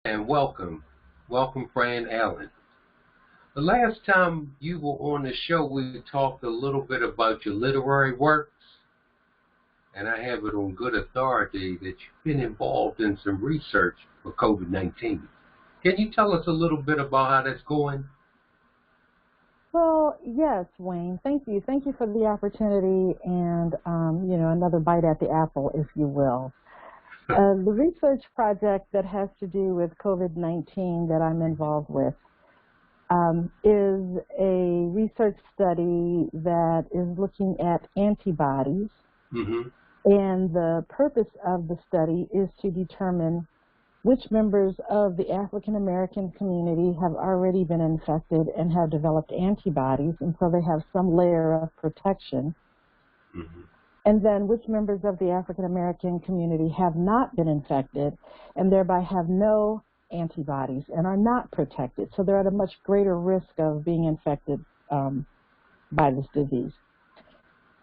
and welcome. Welcome, Fran Allen. The last time you were on the show, we talked a little bit about your literary works, and I have it on good authority that you've been involved in some research for COVID-19. Can you tell us a little bit about how that's going? Well, yes, Wayne. Thank you. Thank you for the opportunity and, another bite at the apple, if you will. The research project that has to do with COVID-19 that I'm involved with is a research study that is looking at antibodies. Mm-hmm. And the purpose of the study is to determine which members of the African American community have already been infected and have developed antibodies, and so they have some layer of protection. Mm-hmm. And then which members of the African American community have not been infected and thereby have no antibodies and are not protected. So they're at a much greater risk of being infected by this disease.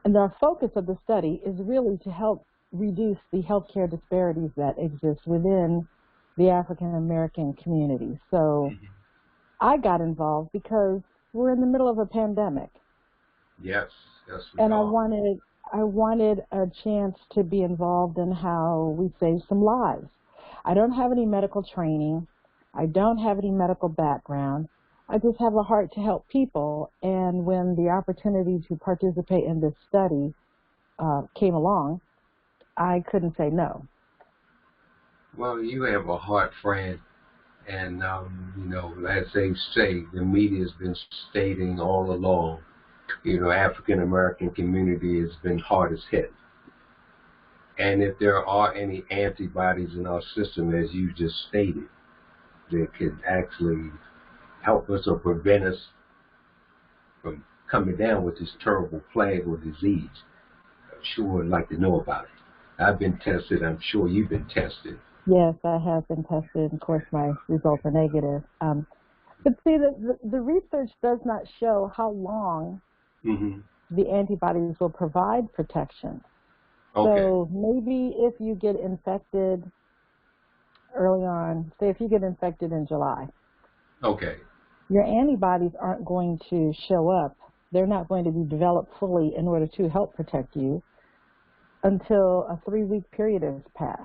And the focus of the study is really to help reduce the healthcare disparities that exist within the African American community. So I got involved because we're in the middle of a pandemic. Yes, we and are. I wanted a chance to be involved in how we save some lives. I don't have any medical training. I don't have any medical background. I just have a heart to help people, and when the opportunity to participate in this study came along, I couldn't say no. Well, you have a heart, Fran, and as they say, the media's been stating all along, African American community has been hardest hit. And if there are any antibodies in our system, as you just stated, that could actually help us or prevent us from coming down with this terrible plague or disease, I'm sure I'd like to know about it. I've been tested. I'm sure you've been tested. Yes, I have been tested. Of course, my results are negative. But see, the research does not show how long the antibodies will provide protection. Okay. So maybe if you get infected early on, say if you get infected in July, okay, your antibodies aren't going to show up. They're not going to be developed fully in order to help protect you until a 3-week period has passed.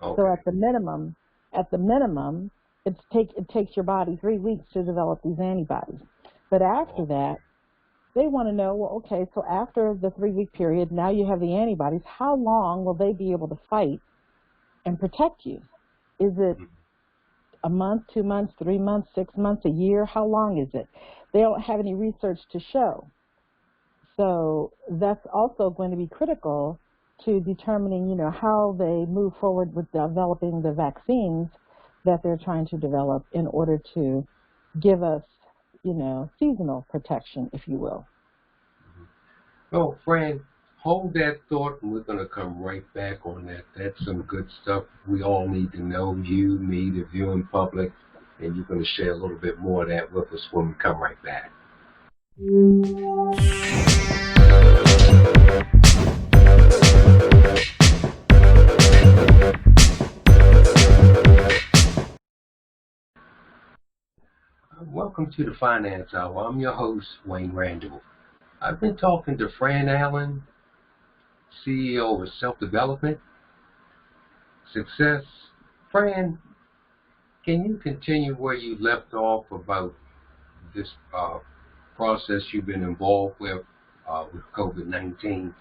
Okay. So at the minimum, it takes your body 3 weeks to develop these antibodies. But after that, they want to know, well, okay, so after the 3-week period, now you have the antibodies, how long will they be able to fight and protect you? Is it a month, 2 months, 3 months, 6 months, a year? How long is it? They don't have any research to show. So that's also going to be critical to determining, how they move forward with developing the vaccines that they're trying to develop in order to give us, seasonal protection, if you will. Well, Fran, hold that thought, and we're going to come right back on that. That's some good stuff we all need to know, you, me, the viewing public, and you're going to share a little bit more of that with us when we come right back. Welcome to the Finance Hour. I'm your host, Wayne Randall. I've been talking to Fran Allen, CEO of Self-Development Success. Fran, can you continue where you left off about this process you've been involved with COVID-19?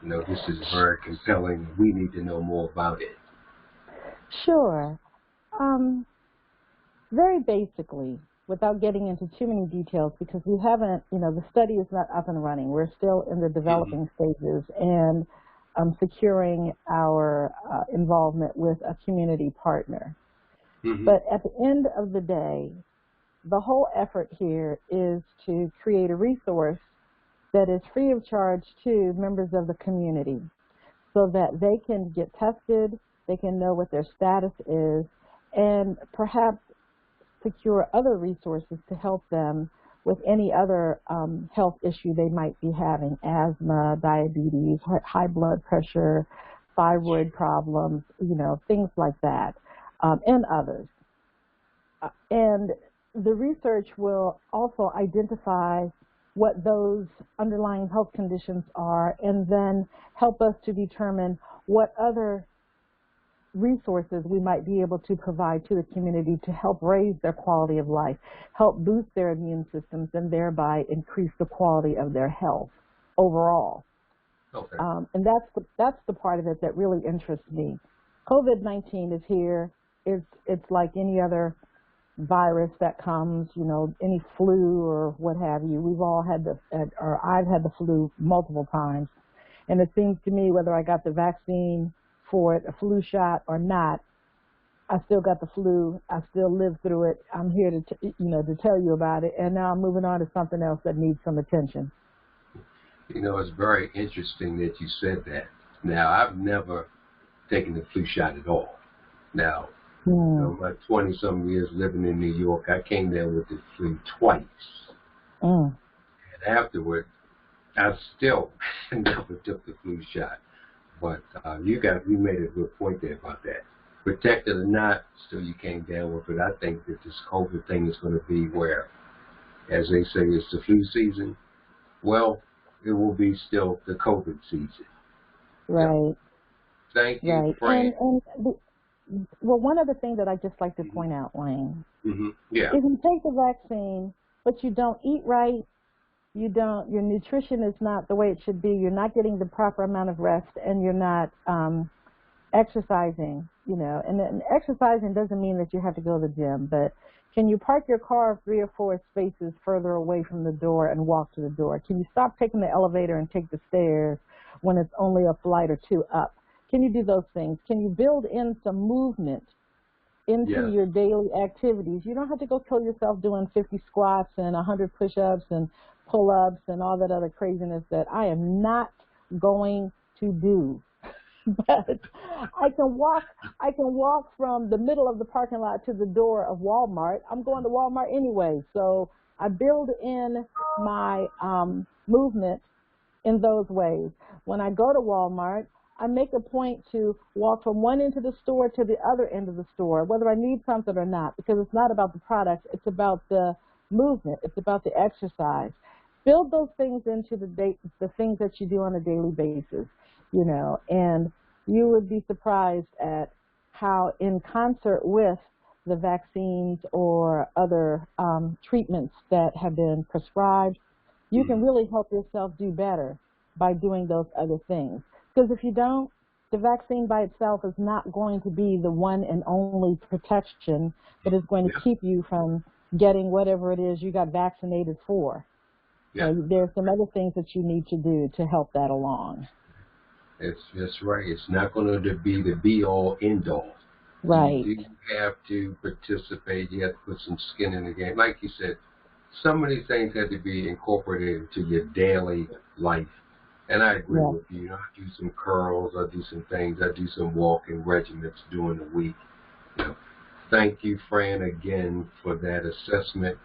This is very compelling. We need to know more about it. Sure. Very basically, without getting into too many details, because we haven't, the study is not up and running. We're still in the developing stages and securing our involvement with a community partner. But at the end of the day, the whole effort here is to create a resource that is free of charge to members of the community so that they can get tested, they can know what their status is, and perhaps secure other resources to help them with any other health issue they might be having: asthma, diabetes, high blood pressure, thyroid problems, things like that, and others. And the research will also identify what those underlying health conditions are and then help us to determine what other resources we might be able to provide to the community to help raise their quality of life, help boost their immune systems, and thereby increase the quality of their health overall. Okay. And that's the part of it that really interests me. COVID-19 is here. It's like any other virus that comes, you know, any flu or what have you. We've all had or I've had the flu multiple times. And it seems to me whether I got the vaccine for it, a flu shot or not, I still got the flu. I still lived through it. I'm here to tell you about it. And now I'm moving on to something else that needs some attention. You know, it's very interesting that you said that. Now, I've never taken the flu shot at all. Now, you know, my 20-some years living in New York, I came down with the flu twice. And afterward, I still never took the flu shot. But you made a good point there about that. Protected or not, still you came down with it. I think that this COVID thing is going to be where, as they say, it's the flu season. Well, it will be still the COVID season. Right. Yeah. Thank you, right. Fran. Well, one other thing that I'd just like to point out, Wayne, yeah. is you take the vaccine, but you don't eat right, your nutrition is not the way it should be, you're not getting the proper amount of rest, and you're not exercising, you know. And exercising doesn't mean that you have to go to the gym, but can you park your car 3 or 4 spaces further away from the door and walk to the door? Can you stop taking the elevator and take the stairs when it's only a flight or 2 up? Can you do those things? Can you build in some movement into your daily activities? You don't have to go kill yourself doing 50 squats and 100 push-ups and pull-ups and all that other craziness that I am not going to do. But I can walk from the middle of the parking lot to the door of Walmart. I'm going to Walmart anyway, so I build in my movement in those ways. When I go to Walmart, I make a point to walk from one end of the store to the other end of the store, whether I need something or not, because it's not about the product, it's about the movement, it's about the exercise. Build those things into the things that you do on a daily basis, you know, and you would be surprised at how, in concert with the vaccines or other treatments that have been prescribed, you can really help yourself do better by doing those other things. Because if you don't, the vaccine by itself is not going to be the one and only protection that is going to keep you from getting whatever it is you got vaccinated for. So there are some other things that you need to do to help that along. That's right. It's not going to be the be-all, end-all. Right. You do have to participate. You have to put some skin in the game. Like you said, some of these things have to be incorporated into your daily life. And I agree with you. You know, I do some curls, I do some things, I do some walking regimens during the week. You know, thank you, Fran, again for that assessment.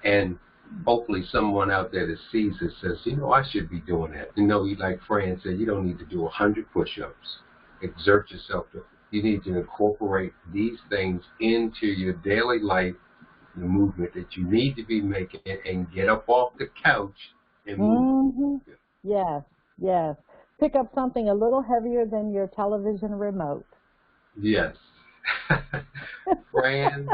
And hopefully someone out there that sees it says, you know, I should be doing that. You know, like Fran said, you don't need to do 100 push-ups. Exert yourself. You need to incorporate these things into your daily life, the movement that you need to be making, and get up off the couch and move. Yes. Pick up something a little heavier than your television remote. Yes. Fran,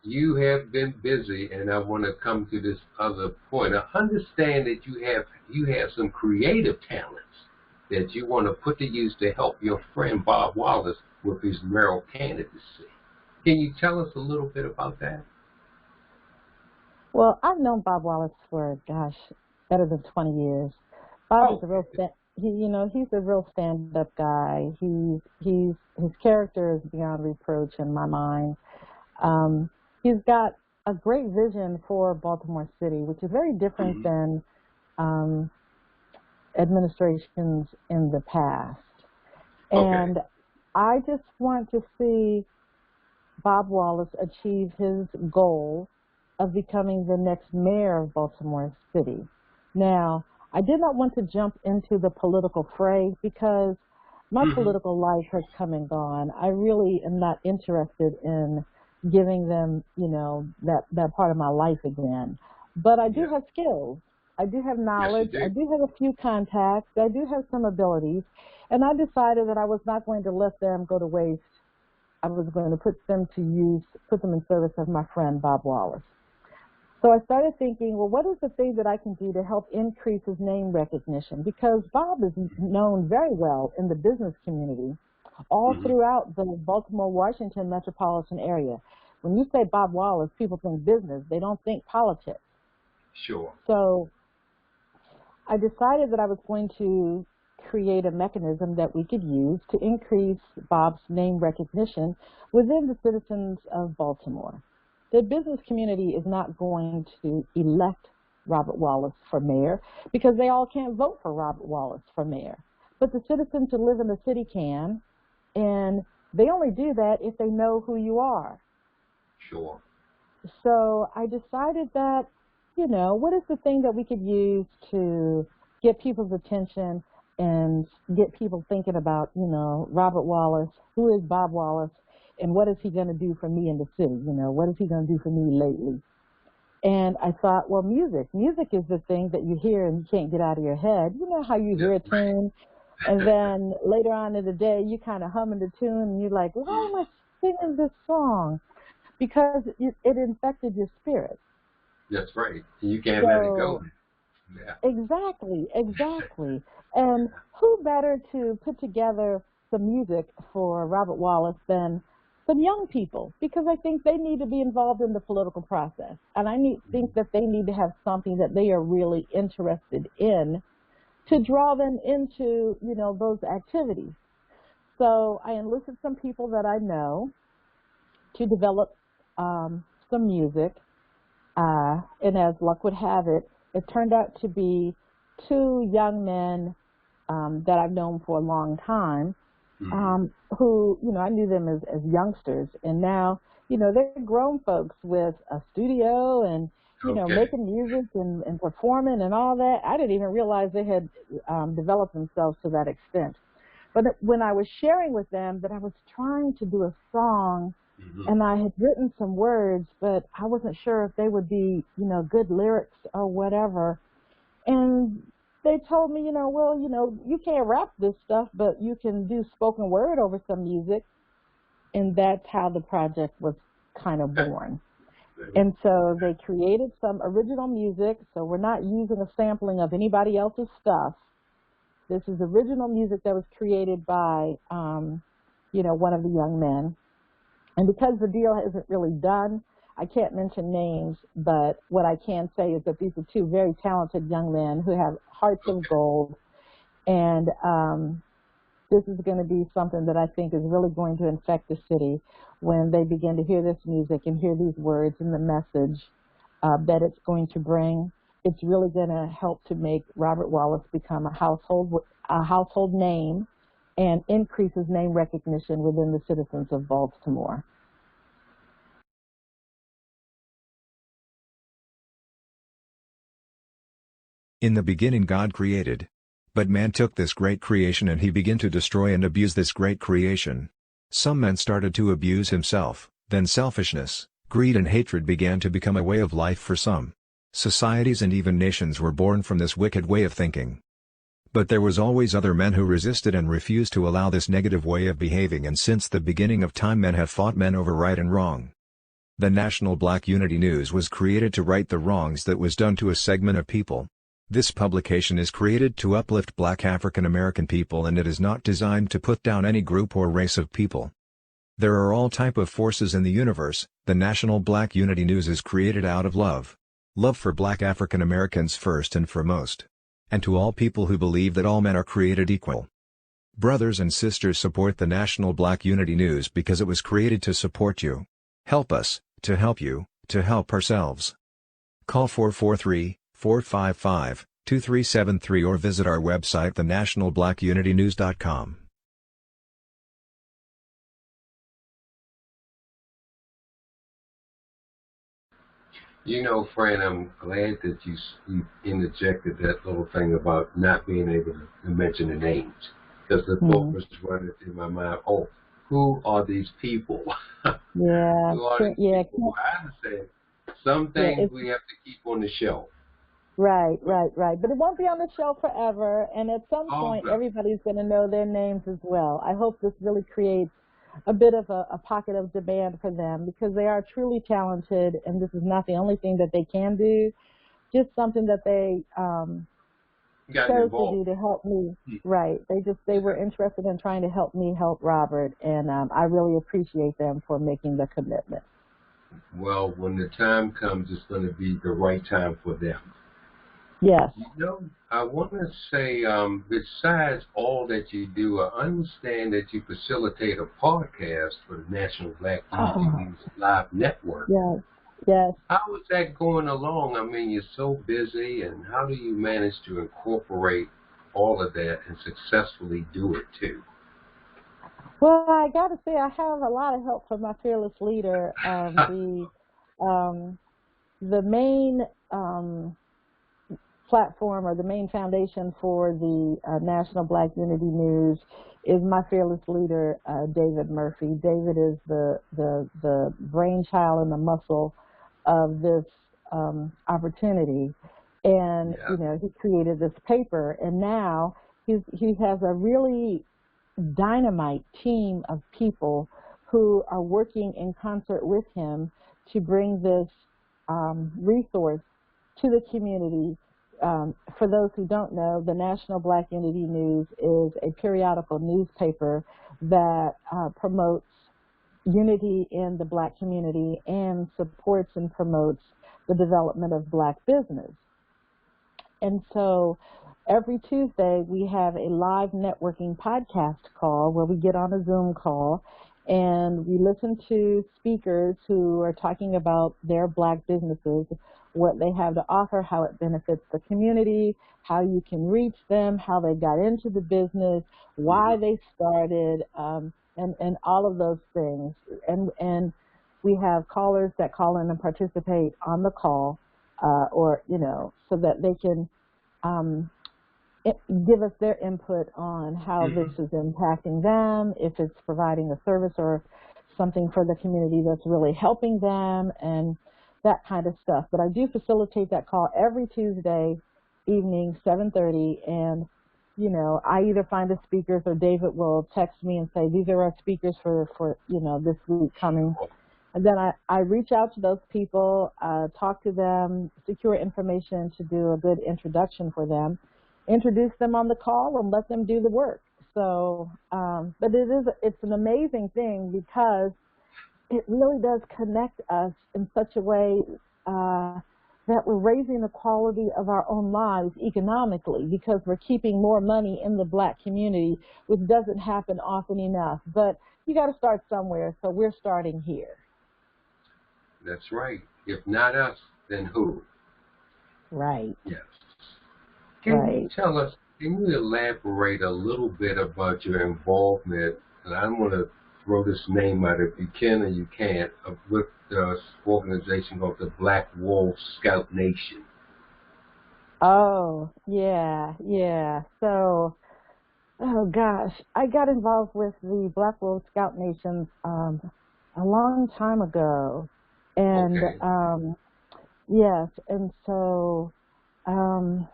you have been busy, and I want to come to this other point. I understand that you have some creative talents that you want to put to use to help your friend Bob Wallace with his mayoral candidacy. Can you tell us a little bit about that? Well, I've known Bob Wallace for, better than 20 years. Bob is a real he's a real stand-up guy. His character is beyond reproach in my mind. He's got a great vision for Baltimore City, which is very different than administrations in the past. And I just want to see Bob Wallace achieve his goal of becoming the next mayor of Baltimore City. Now, I did not want to jump into the political fray because my political life has come and gone. I really am not interested in giving them, that part of my life again. But I do Yeah. have skills. I do have Yes, you knowledge. I do. do have a few contacts. I do have some abilities. And I decided that I was not going to let them go to waste. I was going to put them in service of my friend Bob Wallace. So I started thinking, well, what is the thing that I can do to help increase his name recognition? Because Bob is known very well in the business community all Hmm. throughout the Baltimore, Washington metropolitan area. When you say Bob Wallace, people think business. They don't think politics. Sure. So I decided that I was going to create a mechanism that we could use to increase Bob's name recognition within the citizens of Baltimore. The business community is not going to elect Robert Wallace for mayor because they all can't vote for Robert Wallace for mayor. But the citizens who live in the city can, and they only do that if they know who you are. Sure. So I decided that, what is the thing that we could use to get people's attention and get people thinking about, Robert Wallace, who is Bob Wallace, and what is he going to do for me in the city? What is he going to do for me lately? And I thought, well, music. Music is the thing that you hear and you can't get out of your head. You know how you Yeah. hear a tune, and then later on in the day, you kind of humming the tune, and you're like, why am I singing this song? Because it infected your spirit. That's right. You can't let it go. So Yeah. exactly. And who better to put together some music for Robert Wallace than some young people? Because I think they need to be involved in the political process. And think that they need to have something that they are really interested in to draw them into, those activities. So I enlisted some people that I know to develop some music. And as luck would have it, it turned out to be two young men that I've known for a long time, Hmm. who, I knew them as youngsters. And now, they're grown folks with a studio and, Okay. making music and performing and all that. I didn't even realize they had developed themselves to that extent. But when I was sharing with them that I was trying to do a song Hmm. and I had written some words, but I wasn't sure if they would be, good lyrics or whatever. And they told me, well, you can't rap this stuff, but you can do spoken word over some music. And that's how the project was kind of born. And so they created some original music. So we're not using a sampling of anybody else's stuff. This is original music that was created by, one of the young men. And because the deal isn't really done, I can't mention names, but what I can say is that these are two very talented young men who have hearts of Okay. gold. And this is going to be something that I think is really going to infect the city when they begin to hear this music and hear these words and the message that it's going to bring. It's really going to help to make Robert Wallace become a household name and increase his name recognition within the citizens of Baltimore. In the beginning God created. But man took this great creation and he began to destroy and abuse this great creation. Some men started to abuse himself, then selfishness, greed and hatred began to become a way of life for some. Societies and even nations were born from this wicked way of thinking. But there was always other men who resisted and refused to allow this negative way of behaving, and since the beginning of time men have fought men over right and wrong. The National Black Unity News was created to right the wrongs that was done to a segment of people. This publication is created to uplift Black African American people, and it is not designed to put down any group or race of people. There are all type of forces in the universe. The National Black Unity News is created out of love. Love for Black African Americans first and foremost. And to all people who believe that all men are created equal. Brothers and sisters, support the National Black Unity News because it was created to support you. Help us, to help you, to help ourselves. Call 443-455-2373 or visit our website thenationalblacunitynews.com. Fran, I'm glad that you interjected that little thing about not being able to mention the names, because the thought Hmm. was running through my mind. Oh, who are these people? Yeah, to all these yeah, people. I understand. Some yeah. things we have to keep on the shelf. Right, But, right, right. But it won't be on the shelf forever, and at some oh, point, no. everybody's going to know their names as well. I hope this really creates a bit of a pocket of demand for them because they are truly talented, and this is not the only thing that they can do, just something that they Gotten chose to involved. do to help me. Hmm. Right. They were Yeah. interested in trying to help me help Robert, and I really appreciate them for making the commitment. Well, when the time comes, it's going to be the right time for them. Yes. You know, I want to say, besides all that you do, I understand that you facilitate a podcast for the National Black Unity Oh, News Live Network. yes, yes. How is that going along? I mean, you're so busy, and how do you manage to incorporate all of that and successfully do it too? Well, I got to say, I have a lot of help from my fearless leader. Um, the main platform or the main foundation for the National Black Unity News is my fearless leader, David Murphy. David is the brainchild and the muscle of this opportunity. And, Yeah. you know, he created this paper, and now he has a really dynamite team of people who are working in concert with him to bring this resource to the community. For those who don't know, the National Black Unity News is a periodical newspaper that promotes unity in the black community and supports and promotes the development of black business. And so every Tuesday we have a live networking podcast call where we get on a Zoom call and we listen to speakers who are talking about their black businesses, what they have to offer, how it benefits the community, how you can reach them, how they got into the business, why Hmm. they started, and all of those things. And we have callers that call in and participate on the call, or, you know, so that they can um, give us their input on how this Hmm. is impacting them, if it's providing a service or something for the community that's really helping them, and that kind of stuff. But I do facilitate that call every Tuesday evening, 7:30, and you know, I either find the speakers or David will text me and say, these are our speakers for you know, this week coming. And then I reach out to those people, talk to them, secure information to do a good introduction for them, introduce them on the call, and let them do the work. So, but it's an amazing thing because it really does connect us in such a way that we're raising the quality of our own lives economically because we're keeping more money in the black community, which doesn't happen often enough. But you got to start somewhere, so we're starting here. That's right. If not us, then who? Right, Yes. Can you right. tell us, can you elaborate a little bit about your involvement? And I'm going to throw this name out if you can or you can't, with the organization called the Black Wolf Scout Nation. Oh, yeah, yeah. So, oh gosh, I got involved with the Black World Scout Nations a long time ago, and Okay. yes, and so um,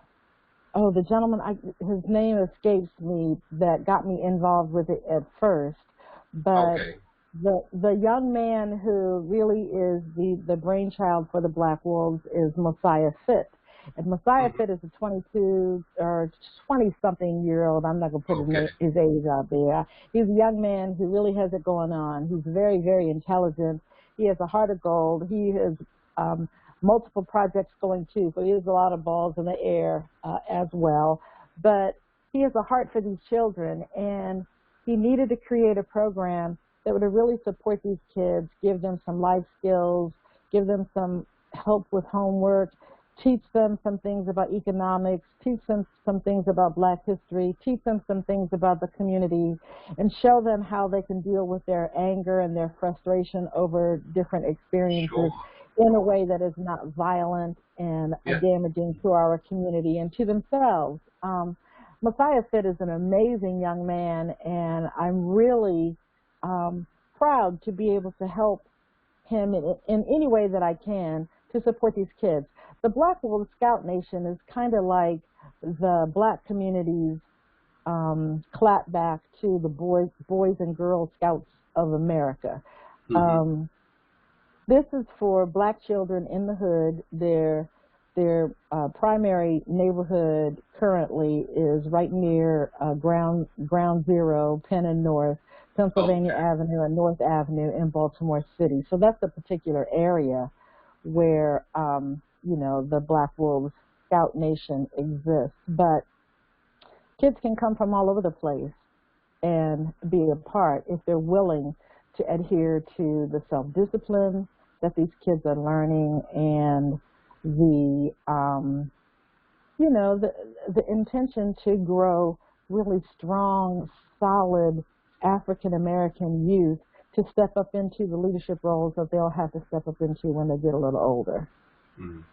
oh, the gentleman, his name escapes me, that got me involved with it at first, but Okay. the young man who really is the brainchild for the Black Wolves is Messiah Fit. And Messiah Hmm. Fit is a 22 or 20-something-year-old. I'm not going to put Okay. his age out there. He's a young man who really has it going on. He's very, very intelligent. He has a heart of gold. He has um, multiple projects going too, so he has a lot of balls in the air as well. But he has a heart for these children, and he needed to create a program that would really support these kids, give them some life skills, give them some help with homework, teach them some things about economics, teach them some things about black history, teach them some things about the community, and show them how they can deal with their anger and their frustration over different experiences Sure. in a way that is not violent and Yeah. damaging to our community and to themselves. Messiah Fit is an amazing young man, and I'm really proud to be able to help him in any way that I can to support these kids. The Black World Scout Nation is kind of like the Black community's clapback to the Boys and Girls Scouts of America. Mm-hmm. This is for Black children in the hood. Their primary neighborhood currently is right near Ground Zero, Penn and North, Pennsylvania Avenue and North Avenue in Baltimore City. So that's a particular area where the Black Wolves Scout Nation exists. But kids can come from all over the place and be a part if they're willing to adhere to the self-discipline that these kids are learning and the intention to grow really strong, solid African-American youth to step up into the leadership roles that they'll have to step up into when they get a little older. Mm.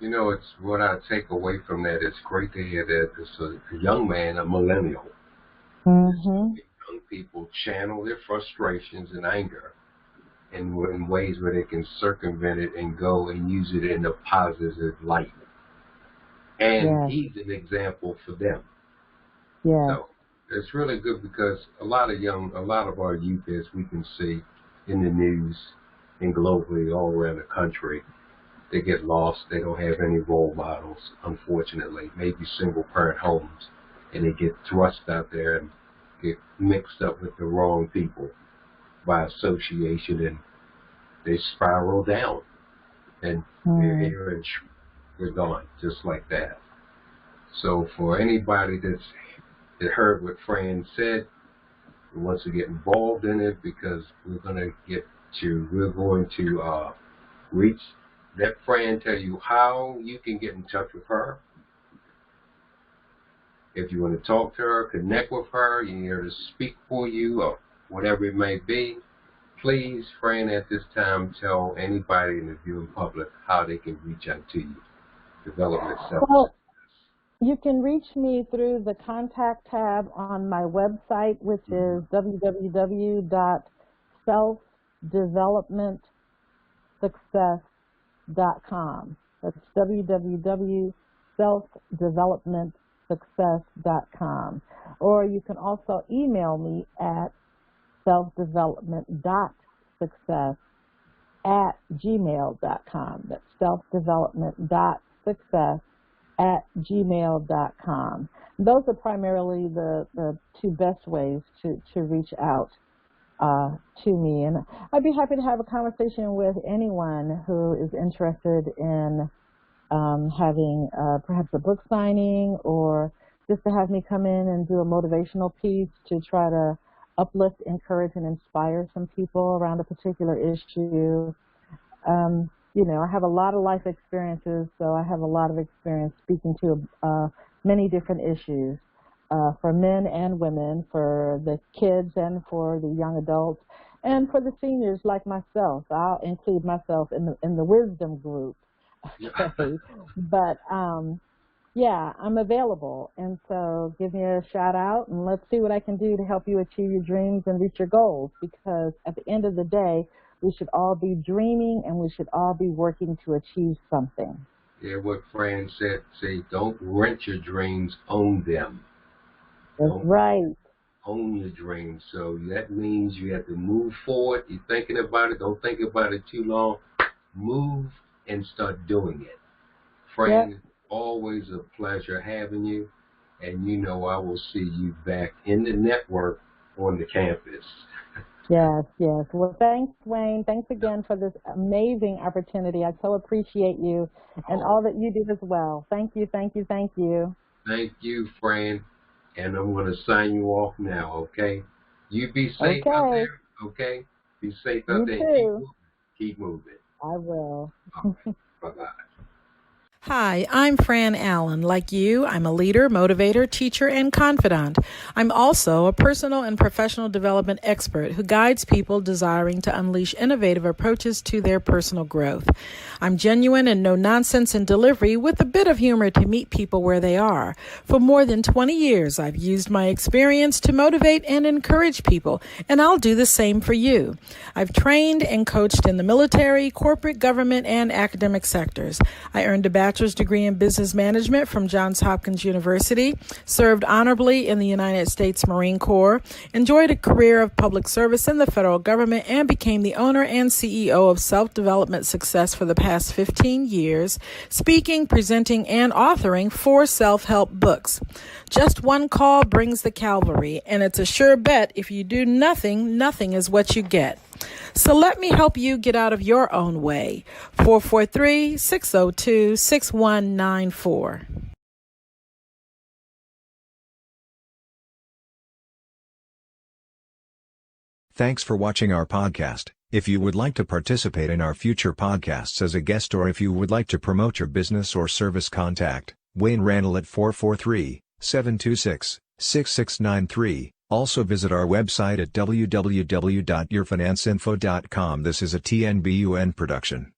It's what I take away from that. It's great to hear that it's a young man, a millennial. Mm-hmm. Young people channel their frustrations and anger in ways where they can circumvent it and go and use it in a positive light. And he's an example for them. Yeah. So it's really good because a lot of our youth, as we can see in the news and globally all around the country, they get lost. They don't have any role models, unfortunately, maybe single parent homes, and they get thrust out there and get mixed up with the wrong people by association, and they spiral down, and they're here and they're gone, just like that. So for anybody that heard what Fran said and wants to get involved in it, because we're going to reach, let Fran tell you how you can get in touch with her. If you want to talk to her, connect with her, you need her to speak for you or whatever it may be, please, Fran, at this time, tell anybody in the viewing public how they can reach out to you. Development itself. Well, you can reach me through the contact tab on my website, which is www.selfdevelopmentsuccess.com. That's www.selfdevelopmentsuccess.com. Or you can also email me at selfdevelopment.success@gmail.com. That's selfdevelopment.success@gmail.com. Those are primarily the two best ways to reach out to me. And I'd be happy to have a conversation with anyone who is interested in having perhaps a book signing, or just to have me come in and do a motivational piece to try to uplift, encourage, and inspire some people around a particular issue. I have a lot of life experiences, so I have a lot of experience speaking to many different issues for men and women, for the kids and for the young adults, and for the seniors like myself. I'll include myself in the wisdom group. Okay, but yeah, I'm available, and so give me a shout out, and let's see what I can do to help you achieve your dreams and reach your goals, because at the end of the day, we should all be dreaming, and we should all be working to achieve something. Yeah, what Fran said, say, don't rent your dreams, own them. That's right. Own your dreams. So that means you have to move forward. You're thinking about it. Don't think about it too long. Move and start doing it. Fran, it's always a pleasure having you. And I will see you back in the network on the campus. Yes. Well, thanks, Wayne. Thanks again for this amazing opportunity. I so appreciate you and all that you do as well. Thank you. Thank you, Fran. And I'm going to sign you off now, okay? You be safe out there, okay? Be safe out there. You too. Keep moving. I will. All right. Bye-bye. Hi, I'm Fran Allen. Like you, I'm a leader, motivator, teacher, and confidant. I'm also a personal and professional development expert who guides people desiring to unleash innovative approaches to their personal growth. I'm genuine and no nonsense in delivery with a bit of humor to meet people where they are. For more than 20 years, I've used my experience to motivate and encourage people, and I'll do the same for you. I've trained and coached in the military, corporate, government, and academic sectors. I earned a bachelor's degree in business management from Johns Hopkins University, served honorably in the United States Marine Corps, enjoyed a career of public service in the federal government, and became the owner and CEO of Self-Development Success for the past 15 years, speaking, presenting, and authoring 4 self-help books. Just one call brings the cavalry, and it's a sure bet if you do nothing, nothing is what you get. So let me help you get out of your own way. 443-602-6194. Thanks for watching our podcast. If you would like to participate in our future podcasts as a guest, or if you would like to promote your business or service, contact Wayne Randall at 443-726-6693. Also visit our website at www.yourfinanceinfo.com. This is a TNBUN production.